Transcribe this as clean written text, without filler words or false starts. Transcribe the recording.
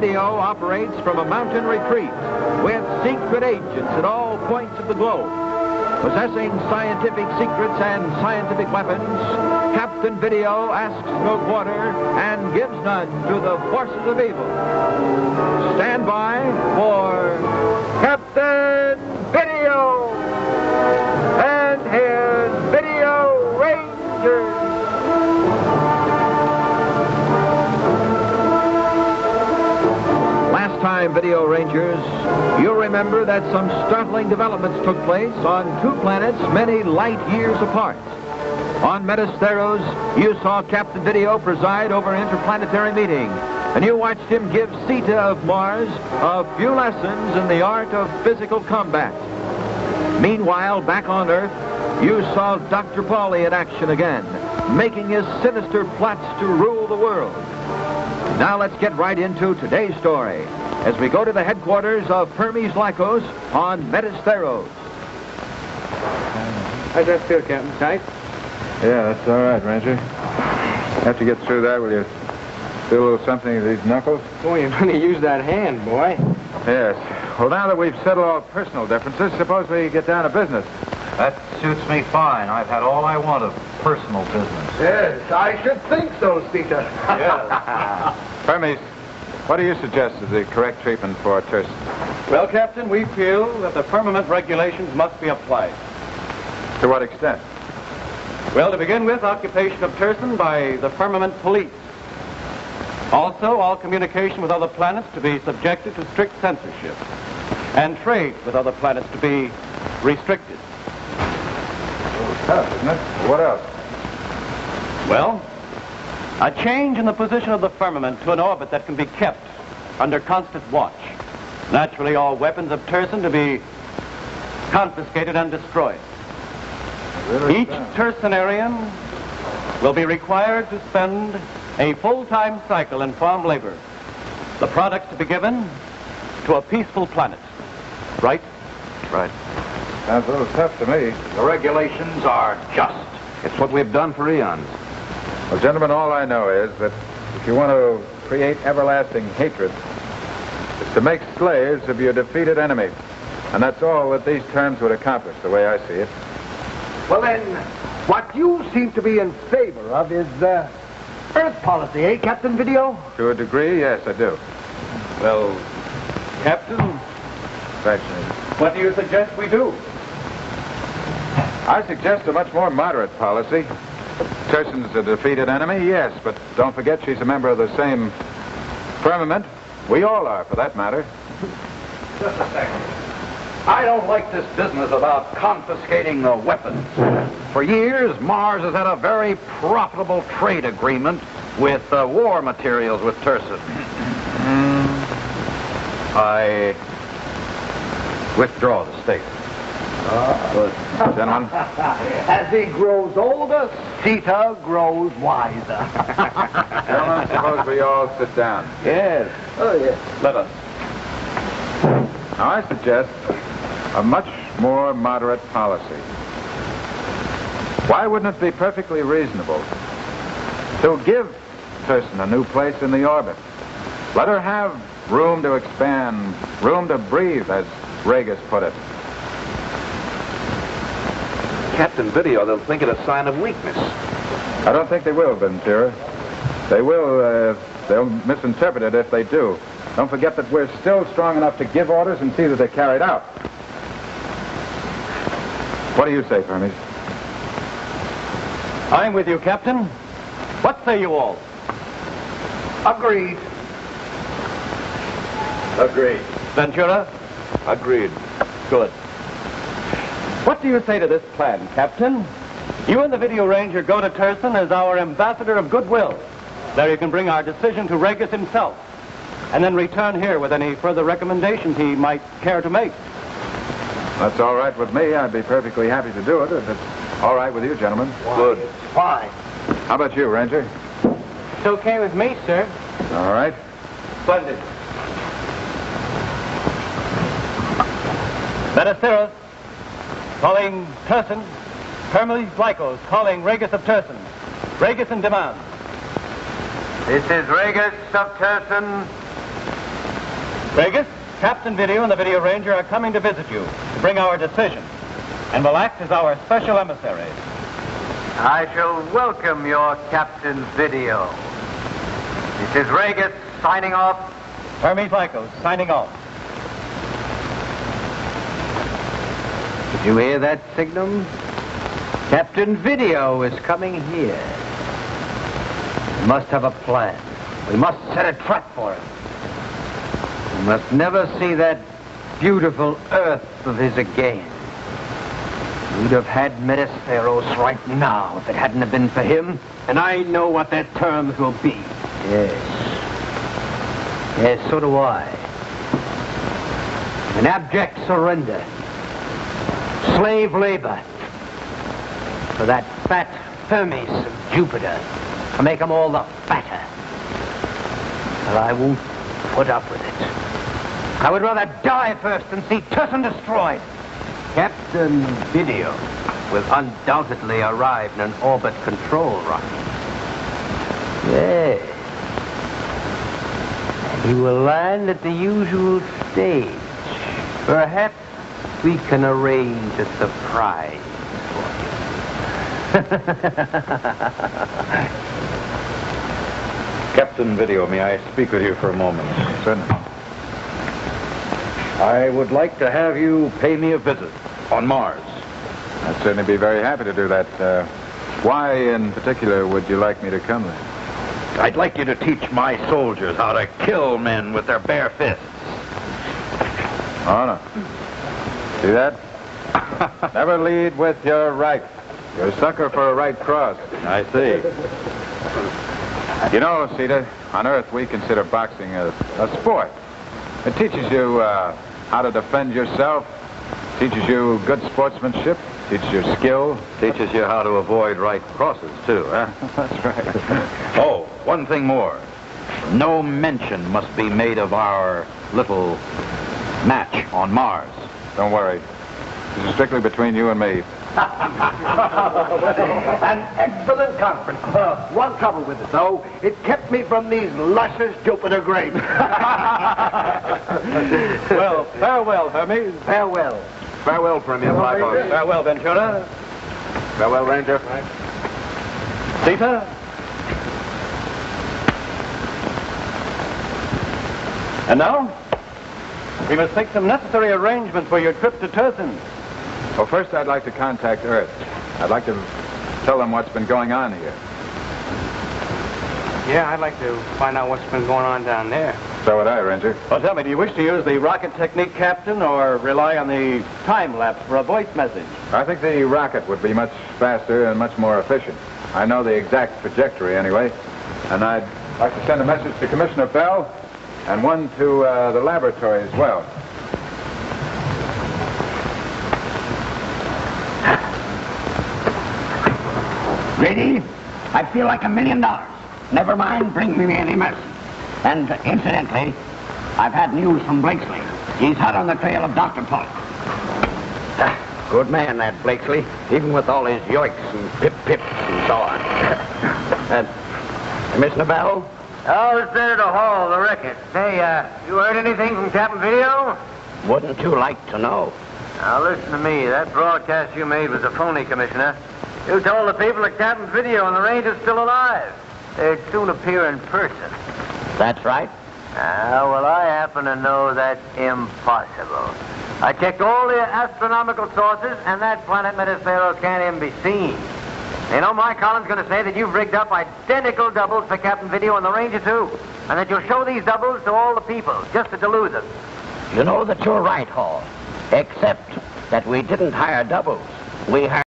Video operates from a mountain retreat with secret agents at all points of the globe. Possessing scientific secrets and scientific weapons, Captain Video asks no quarter and gives none to the forces of evil. Stand by for Captain Video and his Video Rangers. Last time, Video Rangers, you'll remember that some startling developments took place on two planets many light years apart. On Metasteros, you saw Captain Video preside over an interplanetary meeting, and you watched him give Sita of Mars a few lessons in the art of physical combat. Meanwhile, back on Earth, you saw Dr. Pauly in action again, making his sinister plots to rule the world. Now let's get right into today's story as we go to the headquarters of Hermes Lycos on Metasteros. How's that feel, Captain? Tight? Yeah, that's all right, Ranger. After you get through that, will you do a little something to these knuckles? Boy, you're going to use that hand, boy. Yes. Well, now that we've settled all personal differences, suppose we get down to business. That suits me fine. I've had all I want of personal business. Yes, I should think so, Sita. Yes. Hermes, what do you suggest is the correct treatment for Turson? Well, Captain, we feel that the firmament regulations must be applied. To what extent? Well, to begin with, occupation of Turson by the firmament police. Also, all communication with other planets to be subjected to strict censorship. And trade with other planets to be restricted. Tough, isn't it? What else? Well, a change in the position of the firmament to an orbit that can be kept under constant watch. Naturally, all weapons of Turson to be confiscated and destroyed. Each Tursonarian will be required to spend a full-time cycle in farm labor. The products to be given to a peaceful planet. Right? Right. Sounds a little tough to me. The regulations are just. It's what we've done for eons. Well, gentlemen, all I know is that if you want to create everlasting hatred, it's to make slaves of your defeated enemy. And that's all that these terms would accomplish, the way I see it. Well, then, what you seem to be in favor of is Earth policy, eh, Captain Video? To a degree, yes, I do. Well, Captain, Vaccinated. what do you suggest we do? I suggest a much more moderate policy. Turson's a defeated enemy, yes, but don't forget she's a member of the same firmament. We all are, for that matter. Just a second. I don't like this business about confiscating the weapons. For years, Mars has had a very profitable trade agreement with war materials with Turson. I withdraw the statement. Good. Gentlemen. As he grows older, Sita grows wiser. Gentlemen, suppose we all sit down. Yes. Oh, yes. Let us. Now, I suggest a much more moderate policy. Why wouldn't it be perfectly reasonable to give Turson a new place in the orbit? Let her have room to expand, room to breathe, as Regis put it. Captain Video, they'll think it a sign of weakness. I don't think they will, Ventura. They will, they'll misinterpret it if they do. Don't forget that we're still strong enough to give orders and see that they're carried out. What do you say, Hermes? I'm with you, Captain. What say you all? Agreed. Agreed. Ventura? Agreed. Good. What do you say to this plan, Captain? You and the Video Ranger go to Turson as our ambassador of goodwill. There you can bring our decision to Regis himself, and then return here with any further recommendations he might care to make. That's all right with me. I'd be perfectly happy to do it if it's all right with you, gentlemen. Good. Fine. How about you, Ranger? It's okay with me, sir. All right. Splendid. Metasteros, calling Turson. Hermes Lycos, calling Regis of Turson. Regis in demand. This is Regis of Turson. Vegas, Captain Video and the Video Ranger are coming to visit you to bring our decision and will act as our special emissaries. I shall welcome your Captain Video. This is Vegas signing off. Hermes Lycos, signing off. Did you hear that signal? Captain Video is coming here. We must have a plan. We must set a trap for him. We must never see that beautiful Earth of his again. We'd have had Metasteros right now if it hadn't have been for him, and I know what their terms will be. Yes, so do I. An abject surrender. Slave labor. For that fat Hermes of Jupiter. To make them all the fatter. But I won't put up with it. I would rather die first than see Turson destroyed. Captain Video will undoubtedly arrive in an orbit control rocket. Yes. And he will land at the usual stage. Perhaps we can arrange a surprise for you. Captain Video, may I speak with you for a moment? Certainly. I would like to have you pay me a visit on Mars. I'd certainly be very happy to do that. Why in particular would you like me to come there? I'd like you to teach my soldiers how to kill men with their bare fists. Oh, no. See that? Never lead with your right. You're a sucker for a right cross. I see. You know, Cedar, on Earth we consider boxing a sport. It teaches you how to defend yourself, teaches you good sportsmanship, teaches you skill. Teaches you how to avoid right crosses, too, huh? That's right. Oh, one thing more. No mention must be made of our little match on Mars. Don't worry. This is strictly between you and me. An excellent conference. One trouble with it, though. It kept me from these luscious Jupiter grapes. Well, farewell, Hermes. Farewell. Farewell, Premier Lycos. Farewell, Ventura. Farewell, Ranger. Zeta. And now, we must make some necessary arrangements for your trip to Turson. Well, first I'd like to contact Earth. I'd like to tell them what's been going on here. Yeah, I'd like to find out what's been going on down there. So would I, Ranger. Well, tell me, do you wish to use the rocket technique, Captain, or rely on the time lapse for a voice message? I think the rocket would be much faster and much more efficient. I know the exact trajectory anyway. And I'd like to send a message to Commissioner Bell and one to the laboratory as well. Ready? I feel like $1 million. Never mind, bring me any medicine. And incidentally, I've had news from Blakesley. He's hot on the trail of Dr. Polk. Good man, that Blakesley, even with all his yoiks and pip-pips and so on. Commissioner Bell? Oh, it's Senator Hall, the wreckage. Say, you heard anything from Captain Video? Wouldn't you like to know? Now, listen to me. That broadcast you made was a phony, Commissioner. You told the people that Captain Video and the Ranger's still alive. They'd soon appear in person. That's right. Well, I happen to know that's impossible. I checked all the astronomical sources, and that planet Metasteros can't even be seen. You know, my column's going to say that you've rigged up identical doubles for Captain Video and the Ranger, too. And that you'll show these doubles to all the people, just to delude them. You know that you're right, Hall. Except that we didn't hire doubles. We hired